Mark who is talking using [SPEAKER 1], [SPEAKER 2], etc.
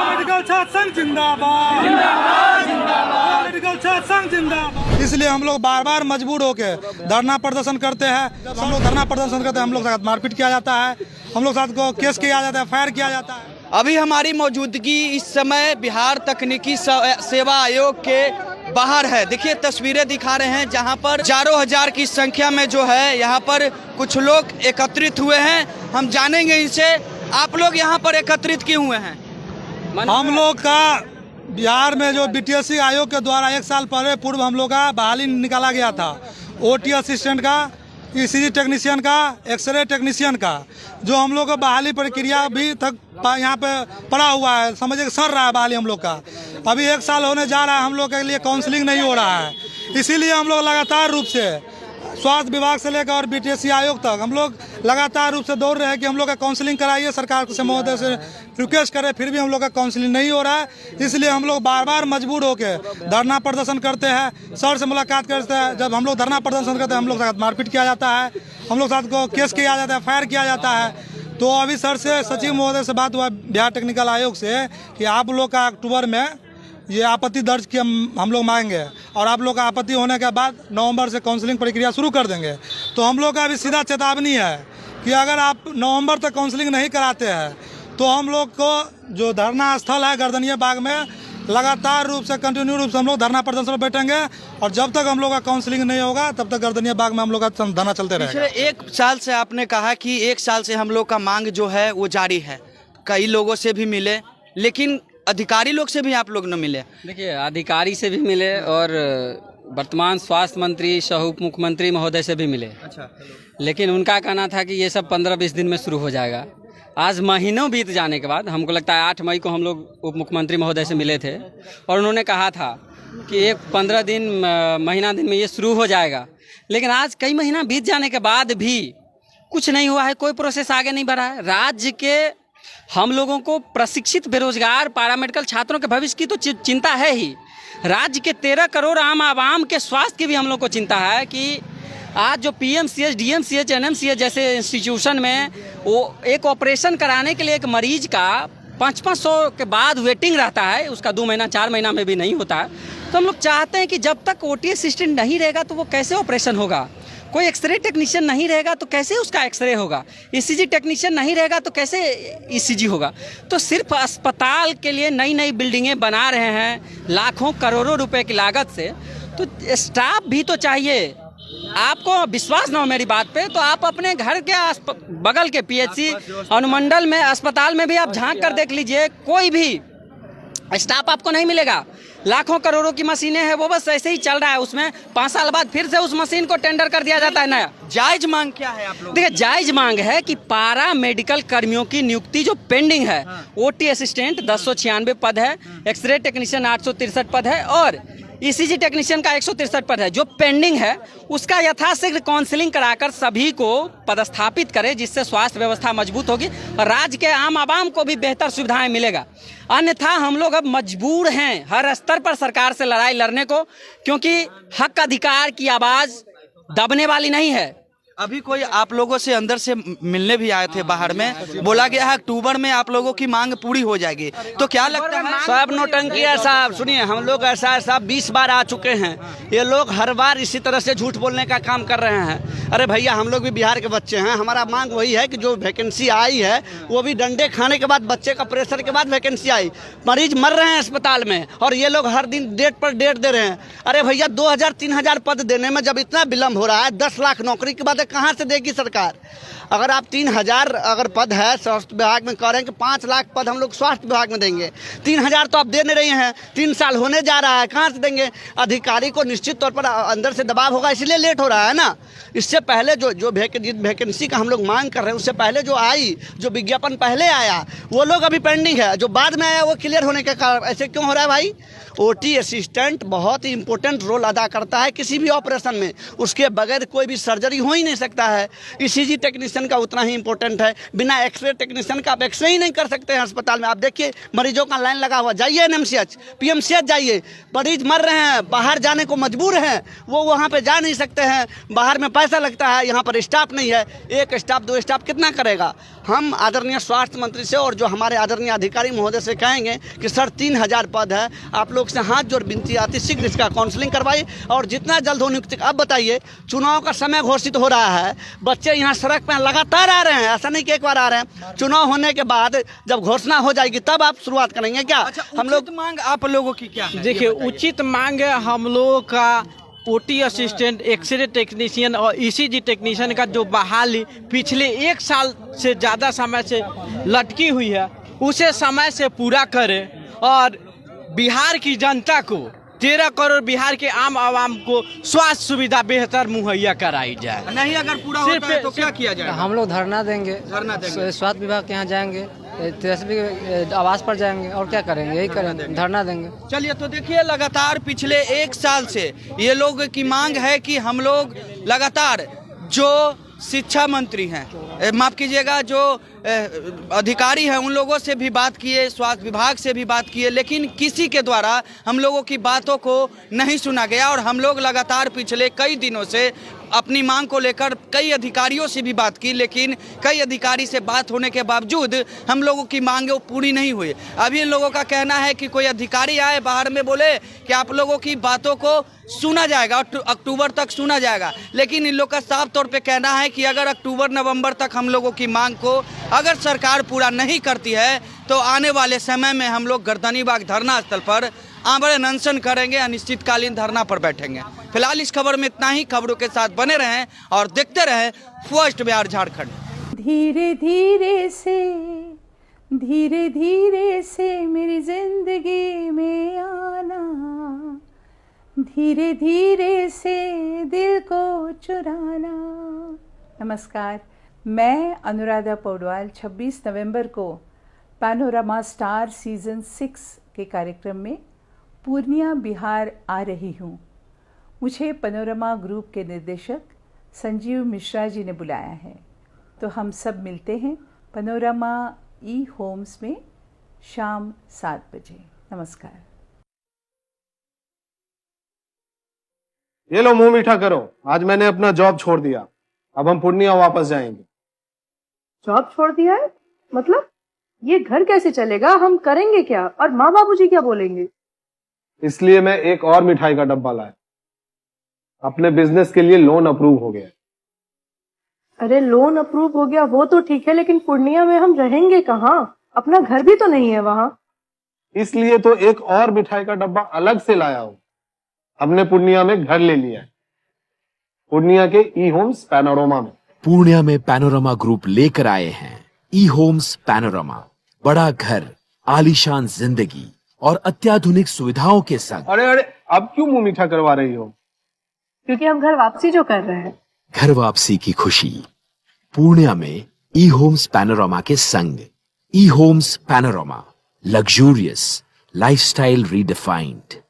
[SPEAKER 1] Medical छात्र संघ जिंदाबाद, मेडिकल छात्र संघ जिंदाबाद। इसलिए हम लोग बार बार मजबूर होकर धरना प्रदर्शन करते हैं। जब हम लोग धरना प्रदर्शन करते हैं, हम लोग साथ मारपीट किया जाता है, हम लोग साथ को केस किया जाता है, फायर किया जाता है।
[SPEAKER 2] अभी हमारी मौजूदगी इस समय बिहार तकनीकी सेवा आयोग के बाहर है। देखिए तस्वीरें दिखा रहे हैं जहां पर हजारों हजार की संख्या में जो है यहाँ पर कुछ लोग एकत्रित हुए हैं। हम जानेंगे इनसे, आप लोग यहाँ पर एकत्रित क्यों हुए हैं?
[SPEAKER 1] हम लोग का बिहार में जो बीटीएससी आयोग के द्वारा 1 साल पहले पूर्व हम लोग का बहाली निकाला गया था, ओटी असिस्टेंट का, ईसीजी टेक्नीशियन का, एक्सरे टेक्नीशियन का, जो हम लोग का बहाली प्रक्रिया अभी तक यहाँ पे पड़ा हुआ है, समझिए सर रहा है बहाली हम लोग का। अभी 1 साल होने जा रहा है, हम लोग के लिए काउंसलिंग नहीं हो रहा है। इसीलिए हम लोग लगातार रूप से स्वास्थ्य विभाग से लेकर और बीटीएससी आयोग तक हम लोग लगातार रूप से दौड़ रहे हैं कि हम लोग का काउंसलिंग कराइए। सरकार से महोदय से रिक्वेस्ट करें, फिर भी हम लोग का काउंसलिंग नहीं हो रहा है। इसलिए हम लोग बार बार मजबूर होकर धरना प्रदर्शन करते हैं, सर से मुलाकात करते हैं। जब हम लोग धरना प्रदर्शन करते हैं, हम लोग साथ मारपीट किया जाता है, हम लोग साथ को केस किया जाता है, फायर किया जाता है। तो अभी सर से, सचिव महोदय से बात हुआ बिहार टेक्निकल आयोग से कि आप लोग का अक्टूबर में ये आपत्ति दर्ज की हम लोग मांगेंगे और आप लोग का आपत्ति होने के बाद नवंबर से काउंसलिंग प्रक्रिया शुरू कर देंगे। तो हम लोग का अभी सीधा चेतावनी है कि अगर आप नवंबर तक काउंसलिंग नहीं कराते हैं तो हम लोग को जो धरना स्थल है गर्दनिया बाग में लगातार रूप से कंटिन्यू रूप से हम लोग धरना प्रदर्शन में बैठेंगे और जब तक हम लोग का काउंसलिंग नहीं होगा तब तक गर्दनिया बाग में हम लोग का धरना चलते रहेगा।
[SPEAKER 2] पिछले 1 साल से आपने कहा कि 1 साल से हम लोग का मांग जो है वो जारी है। कई लोगों से भी मिले, लेकिन अधिकारी लोग से भी आप लोग न मिले।
[SPEAKER 3] देखिए अधिकारी से भी मिले और वर्तमान स्वास्थ्य मंत्री सह उप मुख्यमंत्री महोदय से भी मिले। अच्छा। लेकिन उनका कहना था कि ये सब 15-20 दिन में शुरू हो जाएगा। आज महीनों बीत जाने के बाद हमको लगता है 8 मई को हम लोग उप मुख्यमंत्री महोदय से मिले थे और उन्होंने कहा था कि 15 दिन महीना दिन में ये शुरू हो जाएगा। लेकिन आज कई महीना बीत जाने के बाद भी कुछ नहीं हुआ है, कोई प्रोसेस आगे नहीं बढ़ा है। राज्य के हम लोगों को प्रशिक्षित बेरोजगार पैरामेडिकल छात्रों के भविष्य की तो चिंता है ही, राज्य के 13 करोड़ आम आवाम के स्वास्थ्य की भी हम लोग को चिंता है कि आज जो पीएमसीएच, डीएमसीएच, एनएमसीएच जैसे इंस्टीट्यूशन में वो एक ऑपरेशन कराने के लिए एक मरीज का 500 के बाद वेटिंग रहता है, उसका 2 महीना 4 महीना में भी नहीं होता है। तो हम लोग चाहते हैं कि जब तक ओटी असिस्टेंट नहीं रहेगा तो वो कैसे ऑपरेशन होगा, कोई एक्सरे टेक्नीशियन नहीं रहेगा तो कैसे उसका एक्सरे होगा, ईसीजी टेक्नीशियन नहीं रहेगा तो कैसे ईसीजी होगा। तो सिर्फ अस्पताल के लिए नई नई बिल्डिंगें बना रहे हैं लाखों करोड़ों रुपए की लागत से, तो स्टाफ भी तो चाहिए। आपको विश्वास ना हो मेरी बात पे तो आप अपने घर के बगल के पीएचसी अनुमंडल में अस्पताल में भी आप झांक कर देख लीजिए, कोई भी स्टाफ आपको नहीं मिलेगा। लाखों करोड़ों की मशीनें हैं, वो बस ऐसे ही चल रहा है। उसमें 5 साल बाद फिर से उस मशीन को टेंडर कर दिया जाता है नया।
[SPEAKER 2] जायज मांग क्या है आप लोग?
[SPEAKER 3] देखिए जायज मांग है कि पारा मेडिकल कर्मियों की नियुक्ति जो पेंडिंग है, ओटी असिस्टेंट 1096 पद है, एक्सरे टेक्नीशियन 863 पद है और ईसीजी टेक्नीशियन का 163 पद है, जो पेंडिंग है उसका यथाशीघ्र काउंसलिंग कराकर सभी को पदस्थापित करें, जिससे स्वास्थ्य व्यवस्था मजबूत होगी और राज्य के आम आवाम को भी बेहतर सुविधाएं मिलेगा। अन्यथा हम लोग अब मजबूर हैं हर स्तर पर सरकार से लड़ाई लड़ने को, क्योंकि हक अधिकार की आवाज़ दबने वाली नहीं है।
[SPEAKER 2] अभी कोई आप लोगों से अंदर से मिलने भी आए थे बाहर में, बोला गया है अक्टूबर में आप लोगों की मांग पूरी हो जाएगी, तो क्या लगता है?
[SPEAKER 4] सब नोटंकी है साहब। सुनिए, हम लोग ऐसा है साहब 20 बार आ चुके हैं, ये लोग हर बार इसी तरह से झूठ बोलने का काम कर रहे हैं। अरे भैया हम लोग भी बिहार के बच्चे हैं, हमारा मांग वही है कि जो वैकेंसी आई है वो भी डंडे खाने के बाद, बच्चे का प्रेशर के बाद वैकेंसी आई। मरीज मर रहे हैं अस्पताल में और ये लोग हर दिन डेट पर डेट दे रहे हैं। अरे भैया 2000-3000 पद देने में जब इतना विलम्ब हो रहा है, 10 लाख नौकरी के बाद कहाँ से देगी सरकार? अगर आप 3000 अगर पद है स्वास्थ्य विभाग में, कह रहे हैं कि 5 लाख पद हम लोग स्वास्थ्य विभाग में देंगे, 3000 तो आप दे नहीं रहे हैं, 3 साल होने जा रहा है, कहाँ से देंगे? अधिकारी को निश्चित तौर पर अंदर से दबाव होगा, इसलिए लेट हो रहा है ना। इससे पहले जो वैकेंसी का हम लोग मांग कर रहे हैं, उससे पहले जो आई, जो विज्ञापन पहले आया वो लोग अभी पेंडिंग है, जो बाद में आया वो क्लियर होने के कारण। ऐसे क्यों हो रहा है भाई? ओटी असिस्टेंट बहुत ही इंपॉर्टेंट रोल अदा करता है किसी भी ऑपरेशन में, उसके बगैर कोई भी सर्जरी हो ही नहीं सकता है। ईसीजी टेक्नीशियन का उतना ही इंपॉर्टेंट है, बिना एक्सरे टेक्नीशियन का आप एक्सरे ही नहीं कर सकते हैं अस्पताल में। आप देखिए मरीजों का लाइन लगा हुआ, जाइए एनएमसीएच, पीएमसीएच जाइए, मरीज मर रहे हैं, बाहर जाने को मजबूर हैं, वो वहाँ पे जा नहीं सकते हैं, बाहर में पैसा लगता है, यहाँ पर स्टाफ नहीं है। एक स्टाफ 2 स्टाफ कितना करेगा? हम आदरणीय स्वास्थ्य मंत्री से और जो हमारे आदरणीय अधिकारी महोदय से कहेंगे कि सर 3000 पद है, आप लोग से हाथ जोड़ विनती आती, शीघ्र इसका काउंसलिंग करवाइए और जितना जल्द हो नियुक्ति। अब बताइए, चुनाव का समय घोषित हो रहा है, बच्चे यहाँ सड़क पर लगातार आ रहे हैं, ऐसा नहीं कि एक बार आ रहे हैं। चुनाव होने के बाद जब घोषणा हो जाएगी तब आप शुरुआत करेंगे क्या?
[SPEAKER 2] हम लोग मांग आप लोगों की क्या है?
[SPEAKER 5] देखिए, उचित मांग है हम लोगों का ओटी असिस्टेंट, एक्सरे टेक्नीशियन और ईसीजी टेक्नीशियन का जो बहाली पिछले 1 साल से ज़्यादा समय से लटकी हुई है, उसे समय से पूरा करें और बिहार की जनता को, 13 करोड़ बिहार के आम आवाम को स्वास्थ्य सुविधा बेहतर मुहैया कराई जाए।
[SPEAKER 2] नहीं अगर पूरा होता है तो क्या किया जाएगा?
[SPEAKER 3] हम लोग धरना देंगे, स्वास्थ्य विभाग के यहाँ जाएंगे, तेजस्वी के आवास पर जाएंगे और क्या करेंगे, यही करेंगे, धरना देंगे।
[SPEAKER 2] चलिए, तो देखिए लगातार पिछले 1 साल से ये लोग की मांग है कि हम लोग लगातार जो शिक्षा मंत्री हैं, माफ कीजिएगा, जो अधिकारी हैं, उन लोगों से भी बात किए, स्वास्थ्य विभाग से भी बात किए, लेकिन किसी के द्वारा हम लोगों की बातों को नहीं सुना गया। और हम लोग लगातार पिछले कई दिनों से अपनी मांग को लेकर कई अधिकारियों से भी बात की, लेकिन कई अधिकारी से बात होने के बावजूद हम लोगों की मांगें पूरी नहीं हुई। अभी इन लोगों का कहना है कि कोई अधिकारी आए बाहर में बोले कि आप लोगों की बातों को सुना जाएगा, अक्टूबर तक सुना जाएगा, लेकिन इन लोग का साफ तौर पे कहना है कि अगर अक्टूबर नवंबर तक हम लोगों की मांग को अगर सरकार पूरा नहीं करती है तो आने वाले समय में हम लोग गर्दनीबाग धरना स्थल पर आमरण अनशन करेंगे, अनिश्चितकालीन धरना पर बैठेंगे। फिलहाल इस खबर में इतना ही। खबरों के साथ बने रहें और देखते रहें फर्स्ट बिहार झारखंड।
[SPEAKER 6] धीरे धीरे से मेरी जिंदगी में आना, धीरे धीरे से दिल को चुराना। नमस्कार, मैं अनुराधा पौडवाल 26 नवंबर को पैनोरमा स्टार सीजन 6 के कार्यक्रम में पूर्णिया बिहार आ रही हूँ। मुझे पैनोरमा ग्रुप के निर्देशक संजीव मिश्रा जी ने बुलाया है, तो हम सब मिलते हैं पैनोरमा ई होम्स में शाम 7 बजे। नमस्कार।
[SPEAKER 7] ये लो, मुंह मीठा करो, आज मैंने अपना जॉब छोड़ दिया, अब हम पूर्णिया वापस जाएंगे।
[SPEAKER 8] जॉब छोड़ दिया है? मतलब ये घर कैसे चलेगा? हम करेंगे क्या? और माँ बाबूजी क्या बोलेंगे?
[SPEAKER 7] इसलिए मैं एक और मिठाई का डब्बा लाया, अपने बिजनेस के लिए लोन अप्रूव हो गया।
[SPEAKER 8] अरे लोन अप्रूव हो गया वो तो ठीक है, लेकिन पूर्णिया में हम रहेंगे कहाँ? अपना घर भी तो नहीं है वहाँ।
[SPEAKER 7] इसलिए तो एक और मिठाई का डब्बा अलग से लाया हूँ। हमने पूर्णिया में घर ले लिया है, पूर्णिया के ई होम्स पैनोरमा में।
[SPEAKER 9] पूर्णिया में पैनोरमा ग्रुप लेकर आए हैं ई होम्स पैनोरमा, बड़ा घर, आलीशान जिंदगी और अत्याधुनिक सुविधाओं के संग।
[SPEAKER 7] अरे अब क्यों मुंह मीठा करवा रही हो?
[SPEAKER 8] क्योंकि हम घर वापसी जो कर रहे हैं।
[SPEAKER 9] घर वापसी की खुशी पूर्णिया में ई होम्स पैनोरमा के संग। E Homes Panorama, luxurious lifestyle redefined.